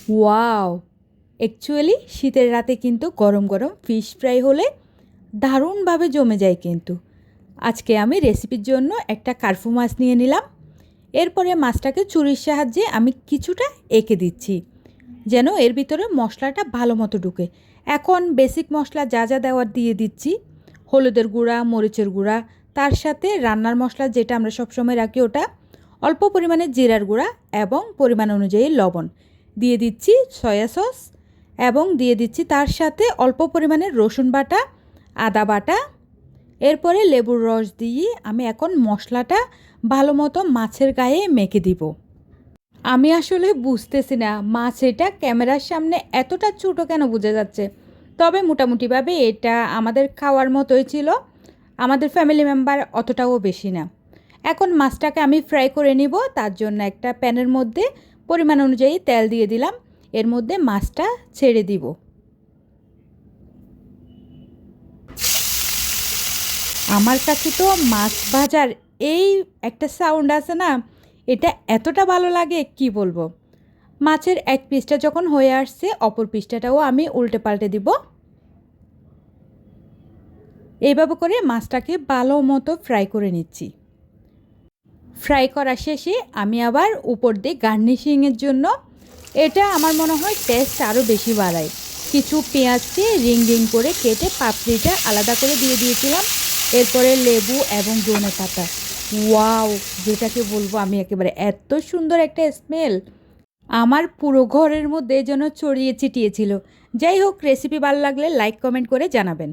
Wow! Actually শীতের রাতে কিন্তু গরম গরম ফিশ ফ্রাই হলে দারুণভাবে জমে যায় কিন্তু। আজকে আমি রেসিপির জন্য একটা কার্ফু মাছ নিয়ে নিলাম। এরপরে মাছটাকে ছুরির সাহায্যে আমি কিছুটা এঁকে দিচ্ছি, যেন এর ভিতরে মশলাটা ভালো মতো ঢুকে। এখন বেসিক মশলা যা যা দেওয়ার দিয়ে দিচ্ছি। হলুদের গুঁড়া, মরিচের গুঁড়া, তার সাথে রান্নার মশলা যেটা আমরা সবসময় রাখি ওটা, অল্প পরিমাণে জিরার গুঁড়া এবং পরিমাণ অনুযায়ী লবণ দিয়ে দিচ্ছি, সয়া সস, এবং দিয়ে দিচ্ছি তার সাথে অল্প পরিমাণে রসুন বাটা, আদা বাটা। এরপরে লেবুর রস দিয়ে আমি এখন মশলাটা ভালো মতো মাছের গায়ে মেখে দিব। আমি আসলে বুঝতেছি না মাছ এটা ক্যামেরার সামনে এতটা ছোটো কেন বোঝা যাচ্ছে, তবে মোটামুটিভাবে এটা আমাদের খাওয়ার মতোই ছিল। আমাদের ফ্যামিলি মেম্বার অতটাও বেশি না। এখন মাছটাকে আমি ফ্রাই করে নিব। তার জন্য একটা প্যানের মধ্যে পরিমাণ অনুযায়ী তেল দিয়ে দিলাম, এর মধ্যে মাছটা ছেড়ে দিব। আমার কাছে তো মাছ ভাজার এই একটা সাউন্ড আছে না, এটা এতটা ভালো লাগে কি বলবো। মাছের এক পিসটা যখন হয়ে আসছে, অপর পিসটাও আমি উল্টে পাল্টে দিব। এইভাবে করে মাছটাকে ভালো মতো ফ্রাই করে নিচ্ছি। ফ্রাই করা শেষে আমি আবার উপর দিয়ে গার্নিশিংয়ের জন্য, এটা আমার মনে হয় টেস্ট আরও বেশি বাড়ায়, কিছু পেঁয়াজকে রিং রিং করে কেটে পাপড়িটা আলাদা করে দিয়ে দিয়েছিলাম। এরপরে লেবু এবং ধনে পাতা। ওয়াও! যেটাকে বলবো আমি একেবারে, এত সুন্দর একটা স্মেল আমার পুরো ঘরের মধ্যে যেন ছড়িয়ে ছিটিয়েছিল। যাই হোক, রেসিপি ভালো লাগলে লাইক কমেন্ট করে জানাবেন।